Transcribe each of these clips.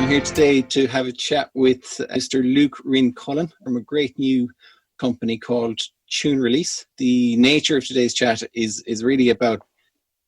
I'm here today to have a chat with Mr. Luke Rin-Cullen from a great new company called Tune Release. The nature of today's chat is really about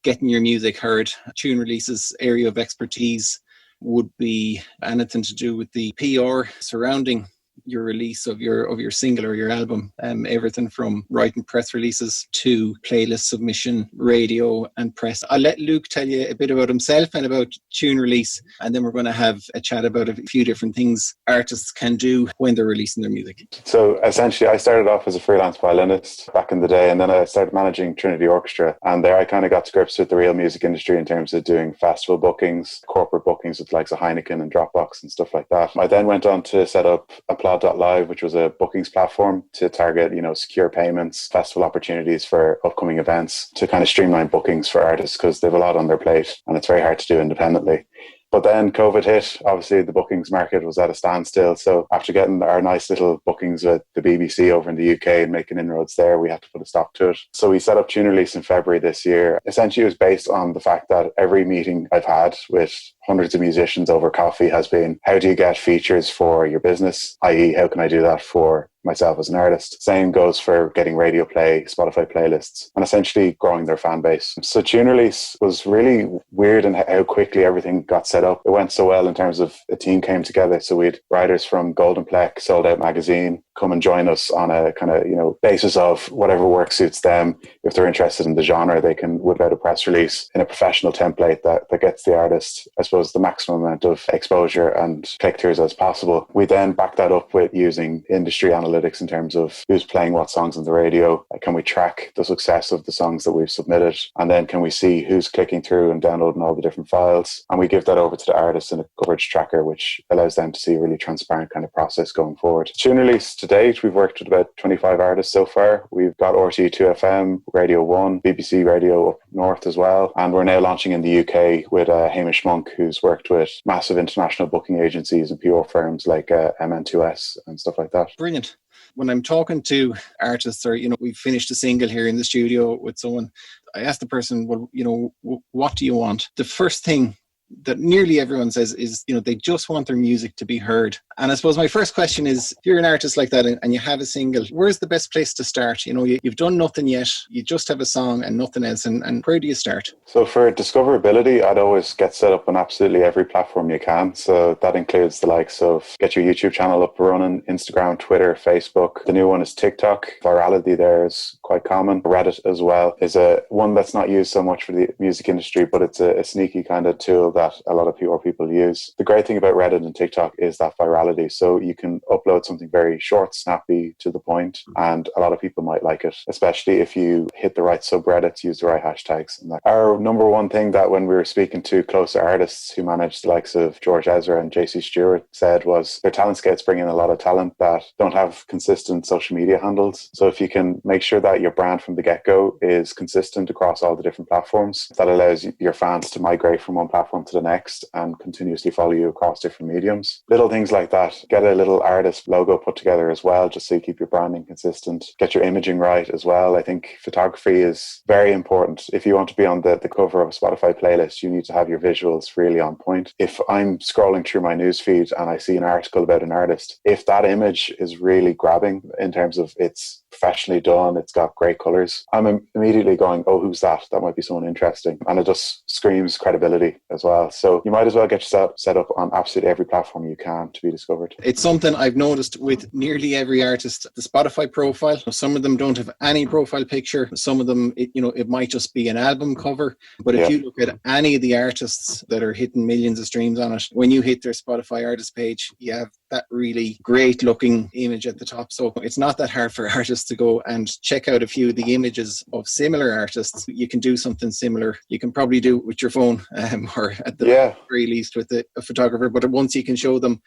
getting your music heard. Tune Release's area of expertise would be anything to do with the PR surrounding your release of your single or your album, everything from writing press releases to playlist submission, radio and press. I'll let Luke tell you a bit about himself and about Tune Release, and then we're going to have a chat about a few different things artists can do when they're releasing their music. So essentially I started off as a freelance violinist back in the day, and then I started managing Trinity Orchestra, and there I kind of got to grips with the real music industry in terms of doing festival bookings, corporate bookings with the likes of Heineken and Dropbox and stuff like that. I then went on to set up Applaud.live, which was a bookings platform to target, secure payments, festival opportunities for upcoming events, to kind of streamline bookings for artists because they have a lot on their plate and it's very hard to do independently. But then COVID hit. Obviously, the bookings market was at a standstill. So after getting our nice little bookings with the BBC over in the UK and making inroads there, we had to put a stop to it. So we set up Tune Release in February this year. Essentially, it was based on the fact that every meeting I've had with hundreds of musicians over coffee has been, how do you get features for your business? i.e., how can I do that for myself as an artist? Same goes for getting radio play, Spotify playlists, and essentially growing their fan base. So Tune Release was really weird in how quickly everything got set up. It went so well in terms of a team came together. So we had writers from Golden Pleck, Sold Out Magazine, come and join us on a kind of, basis of whatever work suits them. If they're interested in the genre, they can whip out a press release in a professional template that gets the artist, I suppose, the maximum amount of exposure and click-throughs as possible. We then back that up with using industry analytics in terms of who's playing what songs on the radio. Can we track the success of the songs that we've submitted? And then can we see who's clicking through and downloading all the different files? And we give that over to the artist in a coverage tracker, which allows them to see a really transparent kind of process going forward. Tune Release to date, we've worked with about 25 artists so far. We've got RTE2FM, Radio 1, BBC Radio up north as well. And we're now launching in the UK with Hamish Monk, who's worked with massive international booking agencies and PR firms like MN2S and stuff like that. Brilliant. When I'm talking to artists or, we've finished a single here in the studio with someone, I ask the person, well, what do you want? The first thing that nearly everyone says is, they just want their music to be heard. And I suppose my first question is, if you're an artist like that and you have a single, where's the best place to start? You've done nothing yet. You just have a song and nothing else. And where do you start? So for discoverability, I'd always get set up on absolutely every platform you can. So that includes the likes of get your YouTube channel up and running, Instagram, Twitter, Facebook. The new one is TikTok. Virality there is quite common. Reddit as well is one that's not used so much for the music industry, but it's a sneaky kind of tool that a lot of people use. The great thing about Reddit and TikTok is that virality. So you can upload something very short, snappy, to the point, and a lot of people might like it, especially if you hit the right subreddits, use the right hashtags. And our number one thing that when we were speaking to closer artists who manage the likes of George Ezra and JC Stewart said was their talent scouts bring in a lot of talent that don't have consistent social media handles. So if you can make sure that your brand from the get-go is consistent across all the different platforms, that allows your fans to migrate from one platform to the next and continuously follow you across different mediums. Little things like that. Get a little artist logo put together as well, just so you keep your branding consistent. Get your imaging right as well. I think photography is very important. If you want to be on the cover of a Spotify playlist, you need to have your visuals really on point. If I'm scrolling through my newsfeed and I see an article about an artist, if that image is really grabbing in terms of it's professionally done, it's got great colors, I'm immediately going, oh, who's that? That might be someone interesting. And it just screams credibility as well. So you might as well get yourself set up on absolutely every platform you can to be discovered. It's something I've noticed with nearly every artist, the Spotify profile. Some of them don't have any profile picture. Some of them, it might just be an album cover. But if you look at any of the artists that are hitting millions of streams on it, when you hit their Spotify artist page, you have that really great looking image at the top. So it's not that hard for artists to go and check out a few of the images of similar artists. You can do something similar. You can probably do it with your phone or at the very least with a photographer. But once you can show them,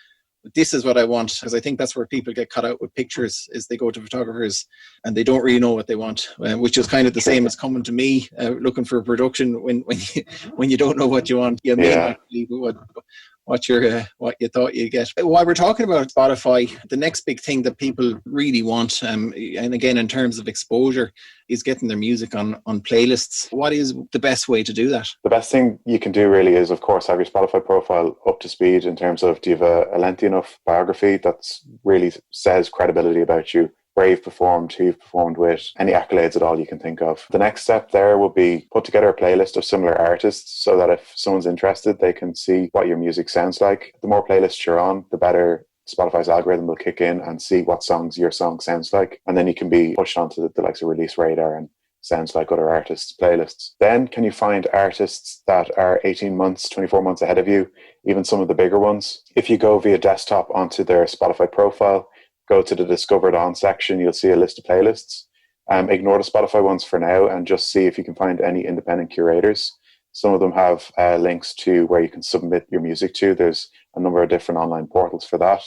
this is what I want, because I think that's where people get cut out with pictures, is they go to photographers and they don't really know what they want, which is kind of the same as coming to me looking for a production when you don't know what you want. You may not believe what you thought you'd get. While we're talking about Spotify, the next big thing that people really want, and again in terms of exposure, is getting their music on playlists. What is the best way to do that? The best thing you can do really is, of course, have your Spotify profile up to speed in terms of, do you have a lengthy enough biography that really says credibility about you, where you've performed, who you've performed with, any accolades at all you can think of. The next step there will be put together a playlist of similar artists so that if someone's interested, they can see what your music sounds like. The more playlists you're on, the better Spotify's algorithm will kick in and see what songs your song sounds like. And then you can be pushed onto the likes of Release Radar and Sounds Like Other Artists playlists. Then can you find artists that are 18 months, 24 months ahead of you, even some of the bigger ones? If you go via desktop onto their Spotify profile, go to the Discovered On section, you'll see a list of playlists. Ignore the Spotify ones for now and just see if you can find any independent curators. Some of them have links to where you can submit your music to. There's a number of different online portals for that.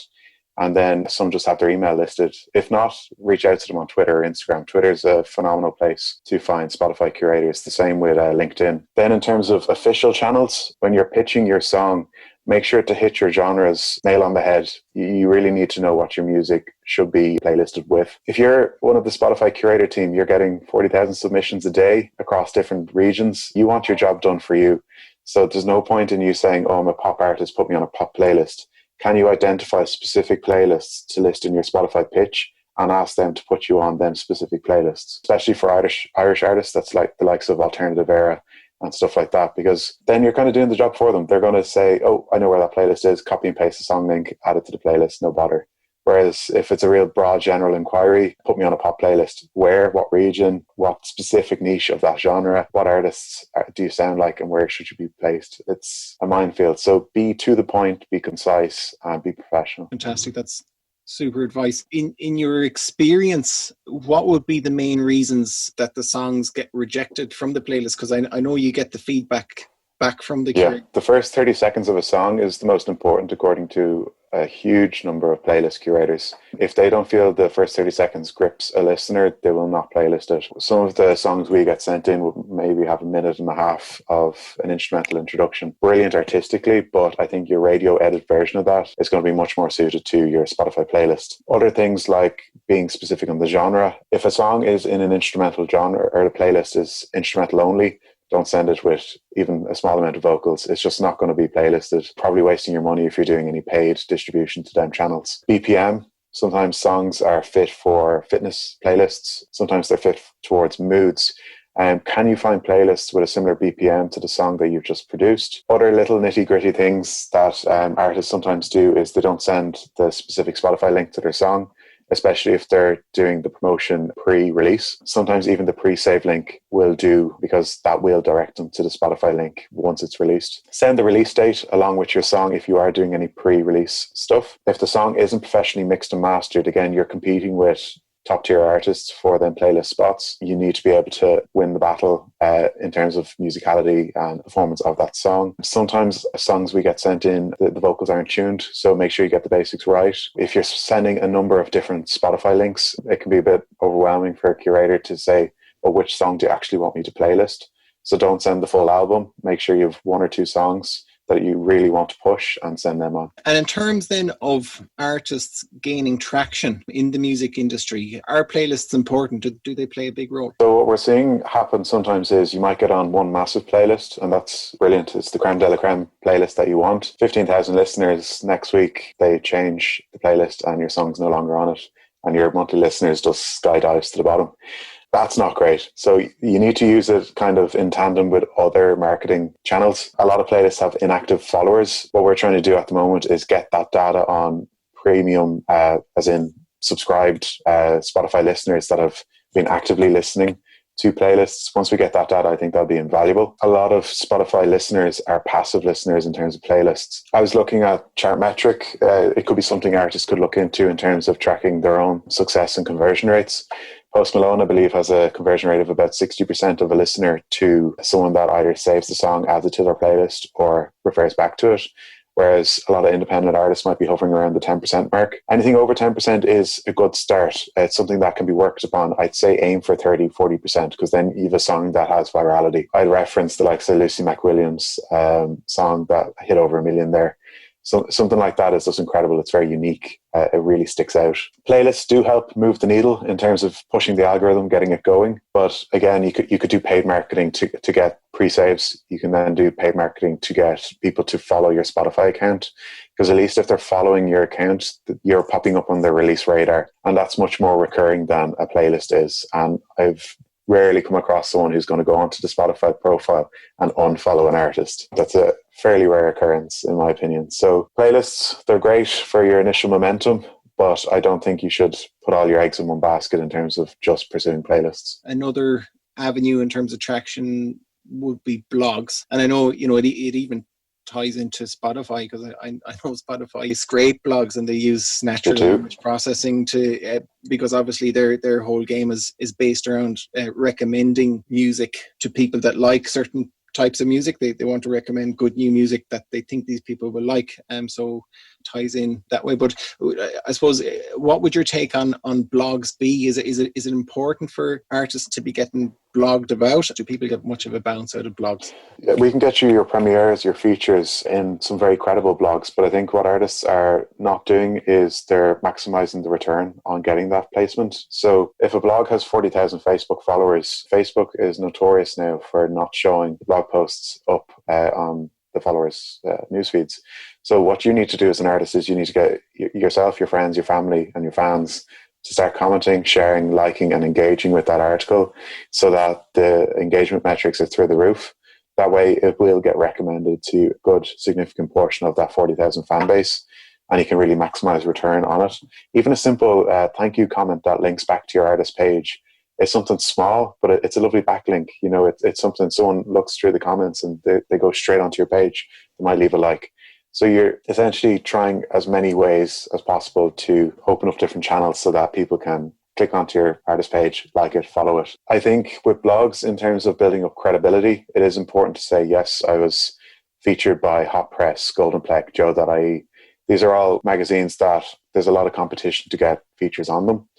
And then some just have their email listed. If not, reach out to them on Twitter or Instagram. Twitter's a phenomenal place to find Spotify curators. The same with LinkedIn. Then in terms of official channels, when you're pitching your song, make sure to hit your genres nail on the head. You really need to know what your music should be playlisted with. If you're one of the Spotify curator team, you're getting 40,000 submissions a day across different regions. You want your job done for you. So there's no point in you saying, oh, I'm a pop artist, put me on a pop playlist. Can you identify specific playlists to list in your Spotify pitch and ask them to put you on them specific playlists? Especially for Irish artists, that's like the likes of Alternative Era and stuff like that, because then you're kind of doing the job for them. They're going to say, oh, I know where that playlist is, copy and paste the song link, add it to the playlist, no bother. Whereas if it's a real broad general inquiry, put me on a pop playlist. Where, what region, what specific niche of that genre, what artists do you sound like, and where should you be placed? It's a minefield. So be to the point, be concise, and be professional. Fantastic. That's super advice. In your experience, what would be the main reasons that the songs get rejected from the playlist? Because I know you get the feedback back from the curator. The first 30 seconds of a song is the most important according to a huge number of playlist curators. If they don't feel the first 30 seconds grips a listener, they will not playlist it. Some of the songs we get sent in will maybe have a minute and a half of an instrumental introduction. Brilliant artistically, but I think your radio edit version of that is going to be much more suited to your Spotify playlist. Other things like being specific on the genre. If a song is in an instrumental genre or the playlist is instrumental only, don't send it with even a small amount of vocals. It's just not going to be playlisted. Probably wasting your money if you're doing any paid distribution to them channels. BPM. Sometimes songs are fit for fitness playlists. Sometimes they're fit towards moods. Can you find playlists with a similar BPM to the song that you've just produced? Other little nitty-gritty things that artists sometimes do is they don't send the specific Spotify link to their song, especially if they're doing the promotion pre-release. Sometimes even the pre-save link will do, because that will direct them to the Spotify link once it's released. Send the release date along with your song if you are doing any pre-release stuff. If the song isn't professionally mixed and mastered, again, you're competing with top-tier artists for them playlist spots. You need to be able to win the battle in terms of musicality and performance of that song. Sometimes songs we get sent in, the vocals aren't tuned, so make sure you get the basics right. If you're sending a number of different Spotify links, it can be a bit overwhelming for a curator to say, well, which song do you actually want me to playlist? So don't send the full album. Make sure you have one or two songs that you really want to push and send them on. And in terms then of artists gaining traction in the music industry, are playlists important? Do they play a big role? So what we're seeing happen sometimes is you might get on one massive playlist, and that's brilliant. It's the creme de la creme playlist that you want. 15,000 listeners, next week they change the playlist and your song's no longer on it, and your monthly listeners just skydives to the bottom. That's not great. So you need to use it kind of in tandem with other marketing channels. A lot of playlists have inactive followers. What we're trying to do at the moment is get that data on premium, as in subscribed Spotify listeners that have been actively listening to playlists. Once we get that data, I think that'll be invaluable. A lot of Spotify listeners are passive listeners in terms of playlists. I was looking at Chartmetric. It could be something artists could look into in terms of tracking their own success and conversion rates. Post Malone, I believe, has a conversion rate of about 60% of a listener to someone that either saves the song, adds it to their playlist, or refers back to it. Whereas a lot of independent artists might be hovering around the 10% mark. Anything over 10% is a good start. It's something that can be worked upon. I'd say aim for 30, 40%, because then you have a song that has virality. I'd reference the likes of Lucy McWilliams' song that hit over 1 million there. something like that is just incredible. It's very unique. It really sticks out. Playlists do help move the needle in terms of pushing the algorithm, getting it going. But again, you could do paid marketing to get pre-saves. You can then do paid marketing to get people to follow your Spotify account, because at least if they're following your account, you're popping up on their release radar, and that's much more recurring than a playlist is. And I've rarely come across someone who's going to go onto the Spotify profile and unfollow an artist. That's a fairly rare occurrence, in my opinion. So playlists, they're great for your initial momentum, but I don't think you should put all your eggs in one basket in terms of just pursuing playlists. Another avenue in terms of traction would be blogs. And I know, it even ties into Spotify, because I know Spotify scrape blogs and they use natural language processing to because obviously their whole game is based around recommending music to people that like certain types of music. They want to recommend good new music that they think these people will like, so ties in that way. But I suppose, what would your take on blogs be? Is it important for artists to be getting blogged about? Do people get much of a bounce out of blogs? We can get you your premieres, your features in some very credible blogs, but I think what artists are not doing is they're maximizing the return on getting that placement. So if a blog has 40,000 Facebook followers, Facebook is notorious now for not showing blog posts up on the followers' news feeds. So what you need to do as an artist is you need to get yourself, your friends, your family, and your fans to start commenting, sharing, liking, and engaging with that article, so that the engagement metrics are through the roof. That way it will get recommended to a good significant portion of that 40,000 fan base, and you can really maximize return on it. Even a simple thank you comment that links back to your artist page is something small, but it's a lovely backlink. It's something someone looks through the comments and they go straight onto your page. They might leave a like. So you're essentially trying as many ways as possible to open up different channels so that people can click onto your artist page, like it, follow it. I think with blogs, in terms of building up credibility, it is important to say, yes, I was featured by Hot Press, Golden Pleck, Joe.ie. These are all magazines that there's a lot of competition to get features on them.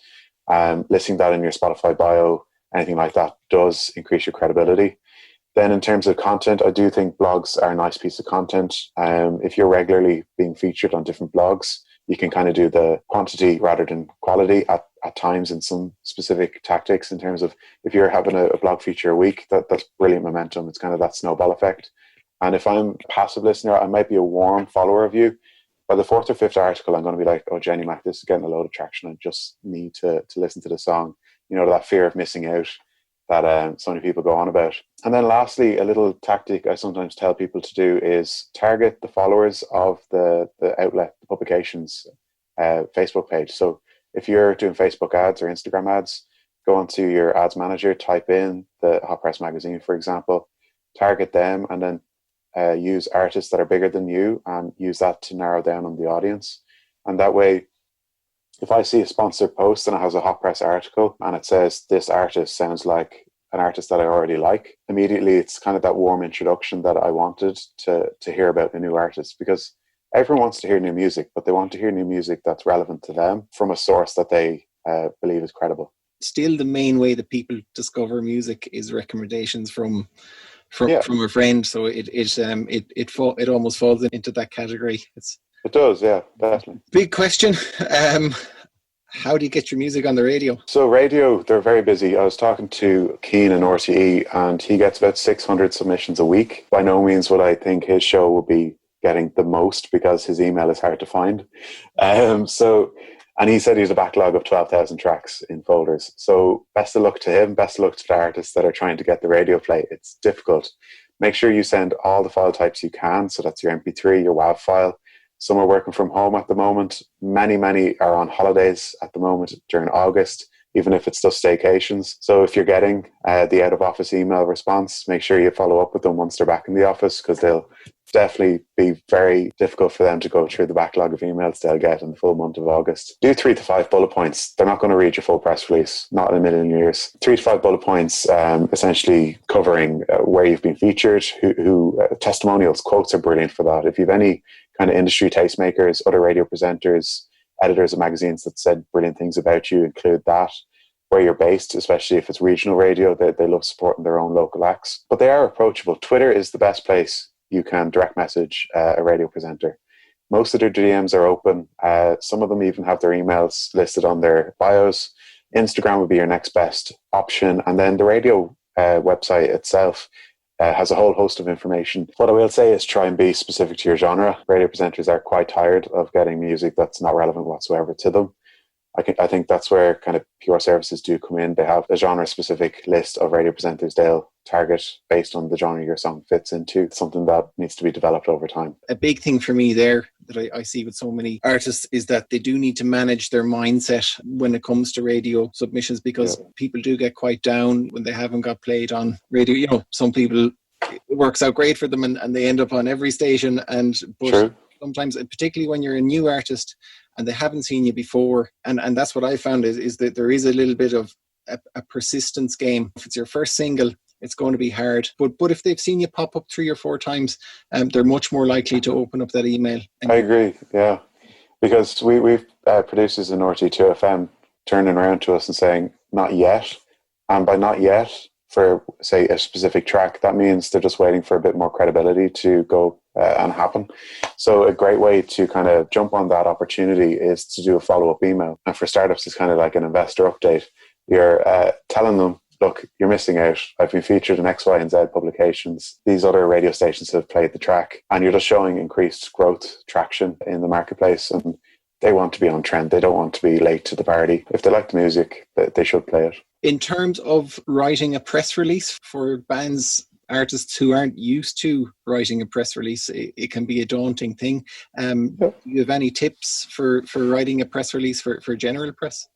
Listing that in your Spotify bio, anything like that, does increase your credibility. Then in terms of content, I do think blogs are a nice piece of content. If you're regularly being featured on different blogs, you can kind of do the quantity rather than quality at times in some specific tactics, in terms of if you're having a blog feature a week, that's brilliant momentum. It's kind of that snowball effect. And if I'm a passive listener, I might be a warm follower of you. By the fourth or fifth article, I'm going to be like, oh, Jenny Mac, this is getting a load of traction. I just need to listen to the song. That fear of missing out that so many people go on about. And then lastly, a little tactic I sometimes tell people to do is target the followers of the outlet, the publication's Facebook page. So if you're doing Facebook ads or Instagram ads, go onto your ads manager, type in the Hot Press magazine, for example, target them, and then use artists that are bigger than you and use that to narrow down on the audience. And that way, if I see a sponsored post and it has a Hot Press article and it says this artist sounds like an artist that I already like, immediately it's kind of that warm introduction that I wanted to hear about a new artist, because everyone wants to hear new music, but they want to hear new music that's relevant to them from a source that they believe is credible. Still, the main way that people discover music is recommendations from a friend. So it almost falls into that category. It does, yeah, definitely. Big question. How do you get your music on the radio? So radio, they're very busy. I was talking to Keen in RTE, and he gets about 600 submissions a week. By no means would I think his show will be getting the most, because his email is hard to find. And he said he has a backlog of 12,000 tracks in folders. So best of luck to him. Best of luck to the artists that are trying to get the radio play. It's difficult. Make sure you send all the file types you can. So that's your MP3, your WAV file. Some are working from home at the moment. Many are on holidays at the moment during August, even if it's just staycations. So if you're getting the out-of-office email response, make sure you follow up with them once they're back in the office, because they'll definitely be very difficult for them to go through the backlog of emails they'll get in the full month of August. Do 3 to 5 bullet points. They're not going to read your full press release, not in a million years. 3 to 5 bullet points, essentially covering where you've been featured, who testimonials, quotes are brilliant for that. If you've any kind of industry tastemakers, other radio presenters, editors of magazines that said brilliant things about you, include that. Where you're based, especially if it's regional radio, they love supporting their own local acts. But they are approachable. Twitter is the best place you can direct message a radio presenter. Most of their DMs are open. Some of them even have their emails listed on their bios. Instagram would be your next best option. And then the radio website itself has a whole host of information. What I will say is try and be specific to your genre. Radio presenters are quite tired of getting music that's not relevant whatsoever to them. I think that's where kind of PR services do come in. They have a genre-specific list of radio presenters they'll target based on the genre your song fits into. It's something that needs to be developed over time. A big thing for me there that I see with so many artists is that they do need to manage their mindset when it comes to radio submissions, because people do get quite down when they haven't got played on radio. You know, some people, it works out great for them and they end up on every station. But True. Sometimes, particularly when you're a new artist and they haven't seen you before, and that's what I found is that there is a little bit of a persistence game. If it's your first single, it's going to be hard. But if they've seen you pop up 3 or 4 times, they're much more likely to open up that email. I agree, yeah. Because we've producers in RT2 FM turning around to us and saying, not yet. And by not yet, for, say, a specific track, that means they're just waiting for a bit more credibility to go and happen. So a great way to kind of jump on that opportunity is to do a follow-up email. And for startups, it's kind of like an investor update. You're telling them, look, you're missing out. I've been featured in X, Y, and Z publications. These other radio stations have played the track. And you're just showing increased growth, traction in the marketplace. And they want to be on trend. They don't want to be late to the party. If they like the music, they should play it. In terms of writing a press release for bands, artists who aren't used to writing a press release, it can be a daunting thing. Do you have any tips for writing a press release for general press?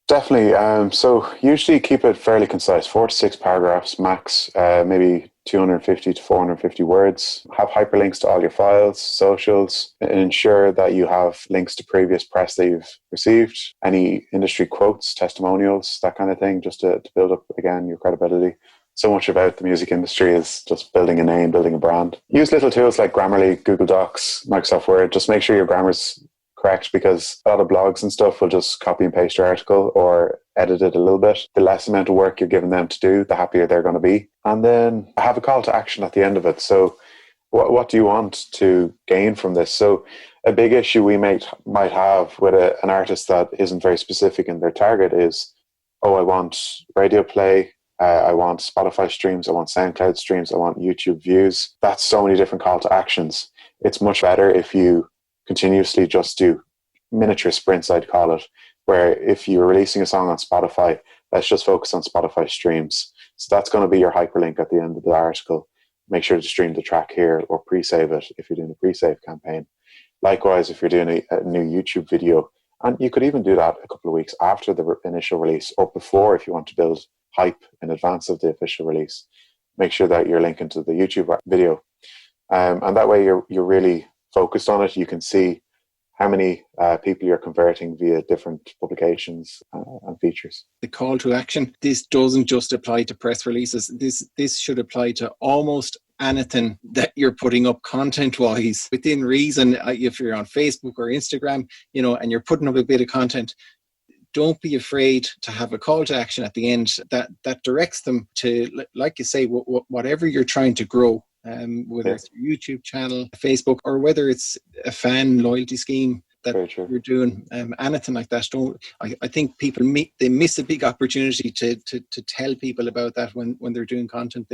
Definitely. So usually keep it fairly concise, 4 to 6 paragraphs max, maybe 250 to 450 words. Have hyperlinks to all your files, socials, and ensure that you have links to previous press that you've received, any industry quotes, testimonials, that kind of thing, just to build up, again, your credibility. So much about the music industry is just building a name, building a brand. Use little tools like Grammarly, Google Docs, Microsoft Word. Just make sure your grammar's correct, because a lot of blogs and stuff will just copy and paste your article or edit it a little bit. The less amount of work you're giving them to do, the happier they're going to be. And then have a call to action at the end of it. So what do you want to gain from this? So a big issue we might have with an artist that isn't very specific in their target is, I want radio play, I want Spotify streams, I want SoundCloud streams, I want YouTube views. That's so many different call to actions. It's much better if you continuously just do miniature sprints, I'd call it, where if you're releasing a song on Spotify, let's just focus on Spotify streams. So that's going to be your hyperlink at the end of the article. Make sure to stream the track here or pre-save it if you're doing a pre-save campaign. Likewise, if you're doing a new YouTube video, and you could even do that a couple of weeks after the initial release or before if you want to build hype in advance of the official release. Make sure that you're linking to the YouTube video. And that way you're really focused on it. You can see how many people you're converting via different publications and features. The call to action, this doesn't just apply to press releases. This should apply to almost anything that you're putting up content-wise. Within reason, if you're on Facebook or Instagram, and you're putting up a bit of content, don't be afraid to have a call to action at the end that directs them to, like you say, whatever you're trying to grow. Whether it's your YouTube channel, Facebook, or whether it's a fan loyalty scheme that you're doing, anything like that. I think people they miss a big opportunity to tell people about that when they're doing content.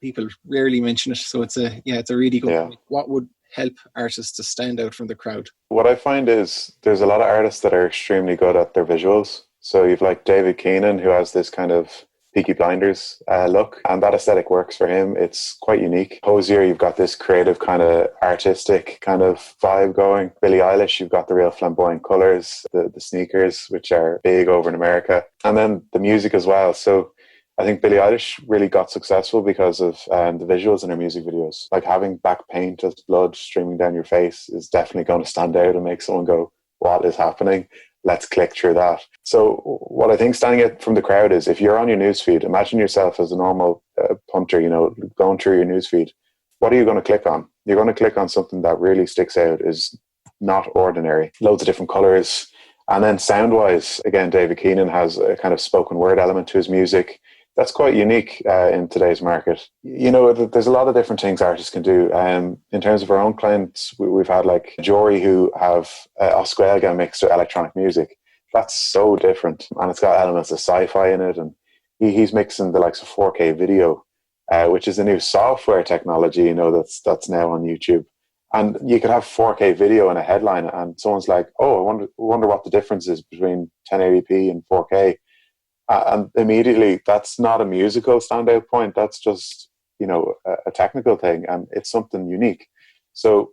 People rarely mention it, so it's a really good point. What would help artists to stand out from the crowd? What I find is there's a lot of artists that are extremely good at their visuals. So you've like David Keenan, who has this kind of Peaky Blinders look, and that aesthetic works for him. It's quite unique. Hosier, you've got this creative kind of artistic kind of vibe going. Billie Eilish, you've got the real flamboyant colors, the sneakers, which are big over in America, and then the music as well. So I think Billie Eilish really got successful because of the visuals in her music videos. Like having back paint as blood streaming down your face is definitely going to stand out and make someone go, what is happening? Let's click through that. So what I think standing out from the crowd is, if you're on your newsfeed, imagine yourself as a normal punter, going through your newsfeed. What are you going to click on? You're going to click on something that really sticks out, is not ordinary. Loads of different colors. And then sound-wise, again, David Keenan has a kind of spoken word element to his music. That's quite unique in today's market. You know, there's a lot of different things artists can do. In terms of our own clients, we've had like Jory who have Oscuelga mixed with electronic music. That's so different, and it's got elements of sci-fi in it, and he's mixing the likes of 4K video, which is a new software technology, you know, that's now on YouTube. And you could have 4K video in a headline, and someone's like, "Oh, I wonder what the difference is between 1080p and 4K." And immediately, that's not a musical standout point. That's just, you know, a technical thing, and it's something unique. So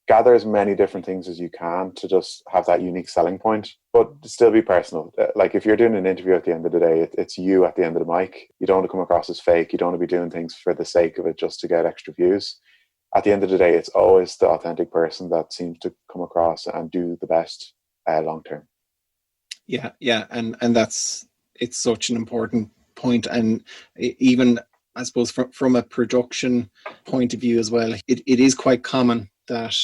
gather as many different things as you can to just have that unique selling point, but still be personal. Like if you're doing an interview at the end of the day, it's you at the end of the mic. You don't want to come across as fake. You don't want to be doing things for the sake of it just to get extra views. At the end of the day, it's always the authentic person that seems to come across and do the best long term. Yeah, and it's such an important point, and even I suppose from a production point of view as well, it is quite common that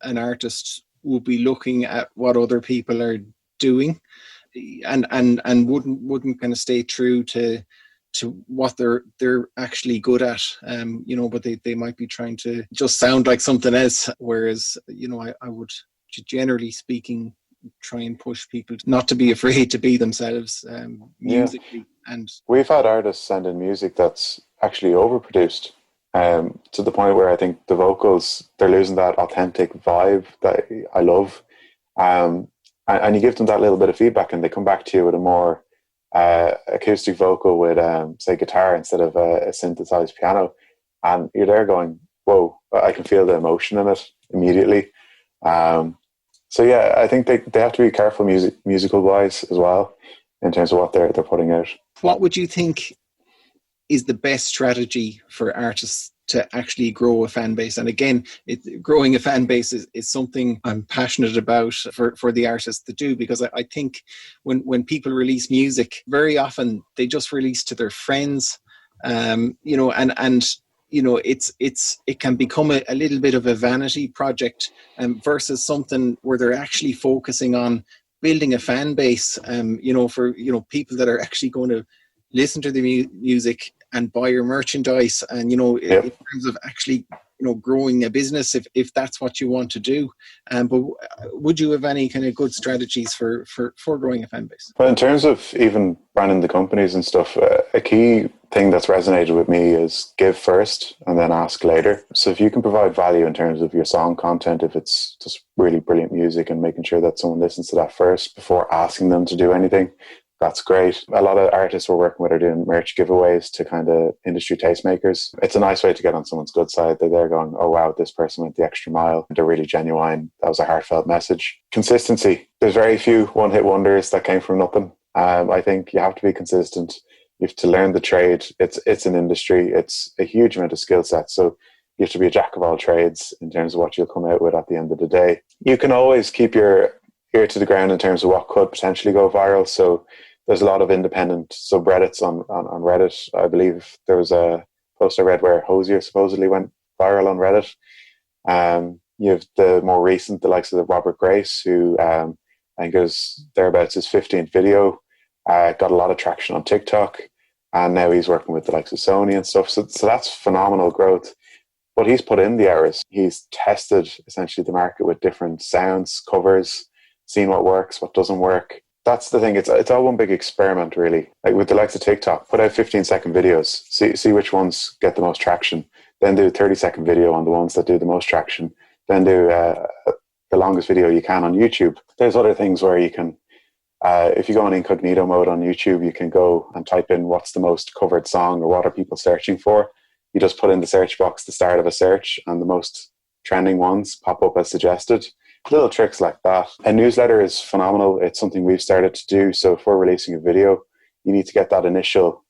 an artist will be looking at what other people are doing, and wouldn't kind of stay true to what they're actually good at, you know, but they might be trying to just sound like something else. Whereas, you know, I would, generally speaking, try and push people not to be afraid to be themselves musically. And we've had artists send in music that's actually overproduced, to the point where I think the vocals, they're losing that authentic vibe that I love. And you give them that little bit of feedback and they come back to you with a more acoustic vocal with say guitar instead of a synthesized piano, and you're there going, whoa, I can feel the emotion in it immediately. So yeah, I think they have to be careful musical wise as well in terms of what they're putting out. What would you think is the best strategy for artists to actually grow a fan base? And again, growing a fan base is something I'm passionate about for the artists to do, because I think when people release music, very often they just release to their friends, you know, and you know, it can become a little bit of a vanity project, versus something where they're actually focusing on building a fan base, you know, for, you know, people that are actually going to listen to the music and buy your merchandise, and, you know, in terms of actually, you know, growing a business, if that's what you want to do. But would you have any kind of good strategies for growing a fan base? Well, in terms of even branding the companies and stuff, a key thing that's resonated with me is give first and then ask later. So if you can provide value in terms of your song content, if it's just really brilliant music, and making sure that someone listens to that first before asking them to do anything, that's great. A lot of artists we're working with are doing merch giveaways to kind of industry tastemakers. It's a nice way to get on someone's good side. They're there going, oh wow, this person went the extra mile. They're really genuine. That was a heartfelt message. Consistency. There's very few one-hit wonders that came from nothing. I think you have to be consistent. You have to learn the trade. It's an industry. It's a huge amount of skill sets. So you have to be a jack of all trades in terms of what you'll come out with at the end of the day. You can always keep your ear to the ground in terms of what could potentially go viral. So there's a lot of independent subreddits on Reddit. I believe there was a post I read where Hosier supposedly went viral on Reddit. You have the more recent, the likes of the Robert Grace, who I think is thereabouts his 15th video, got a lot of traction on TikTok, and now he's working with the likes of Sony and stuff. So that's phenomenal growth. But he's put in the hours. He's tested essentially the market with different sounds, covers, seen what works, what doesn't work. That's the thing. It's all one big experiment, really. Like with the likes of TikTok, put out 15-second videos, see which ones get the most traction. Then do a 30-second video on the ones that do the most traction. Then do the longest video you can on YouTube. There's other things where you can, if you go on incognito mode on YouTube, you can go and type in what's the most covered song or what are people searching for. You just put in the search box the start of a search, and the most trending ones pop up as suggested. Little tricks like that. A newsletter is phenomenal. It's something we've started to do. So if we're releasing a video, you need to get that initial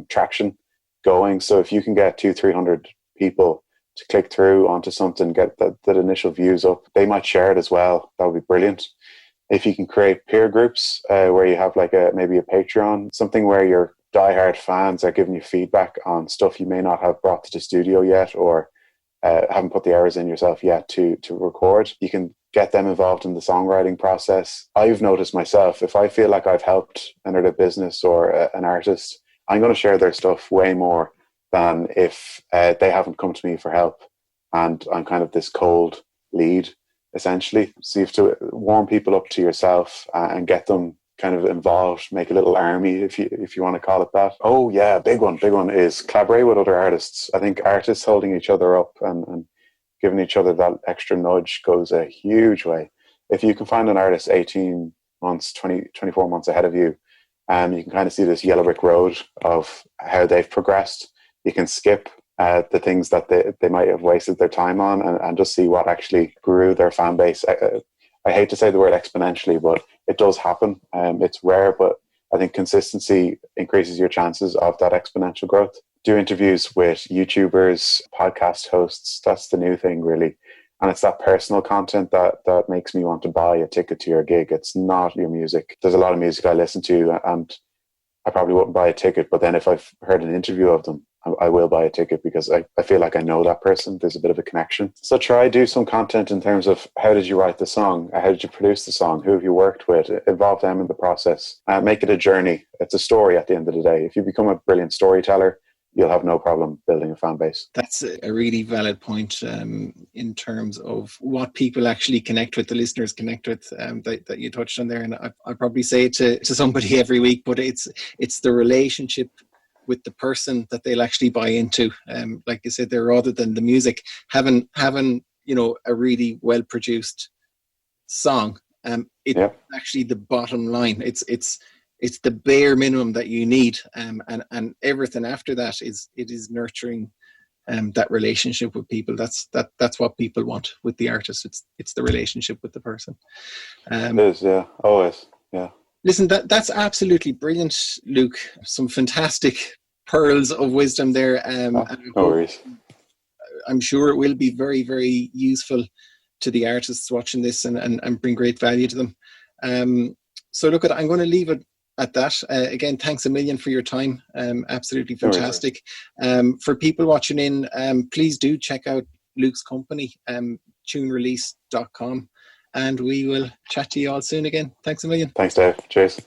traction going. So if you can get 200-300 people to click through onto something, get that initial views up, they might share it as well. That would be brilliant. If you can create peer groups where you have like maybe a Patreon, something where your diehard fans are giving you feedback on stuff you may not have brought to the studio yet, or haven't put the hours in yourself yet to record, you can get them involved in the songwriting process. I've noticed myself, if I feel like I've helped another business or an artist, I'm going to share their stuff way more than if they haven't come to me for help and I'm kind of this cold lead, essentially. So you have to warm people up to yourself and get them kind of involved, make a little army, if you want to call it that. Oh yeah, big one is collaborate with other artists. I think artists holding each other up and giving each other that extra nudge goes a huge way. If you can find an artist 18 months, 24 months ahead of you, you can kind of see this yellow brick road of how they've progressed. You can skip the things that they might have wasted their time on and just see what actually grew their fan base. I hate to say the word exponentially, but it does happen. It's rare, but I think consistency increases your chances of that exponential growth. Do interviews with YouTubers, podcast hosts. That's the new thing, really. And it's that personal content that makes me want to buy a ticket to your gig. It's not your music. There's a lot of music I listen to and I probably wouldn't buy a ticket, but then if I've heard an interview of them, I will buy a ticket because I feel like I know that person. There's a bit of a connection. So try do some content in terms of how did you write the song? How did you produce the song? Who have you worked with? Involve them in the process. Make it a journey. It's a story at the end of the day. If you become a brilliant storyteller, you'll have no problem building a fan base. That's a really valid point in terms of what people actually connect with, the listeners connect with, that you touched on there. And I probably say it to somebody every week, but it's the relationship with the person that they'll actually buy into. Like you said there, rather than the music, having a really well produced song, it's actually the bottom line. It's the bare minimum that you need, and everything after that is nurturing that relationship with people. That's what people want with the artist. It's the relationship with the person. It is, yeah, always, yeah. Listen, that's absolutely brilliant, Luke. Some fantastic pearls of wisdom there. No worries. I'm sure it will be very, very useful to the artists watching this and bring great value to them. So look, I'm going to leave it at that. Again, thanks a million for your time. Absolutely fantastic. For people watching in, please do check out Luke's company, tunerelease.com. And we will chat to you all soon again. Thanks a million. Thanks, Dave. Cheers.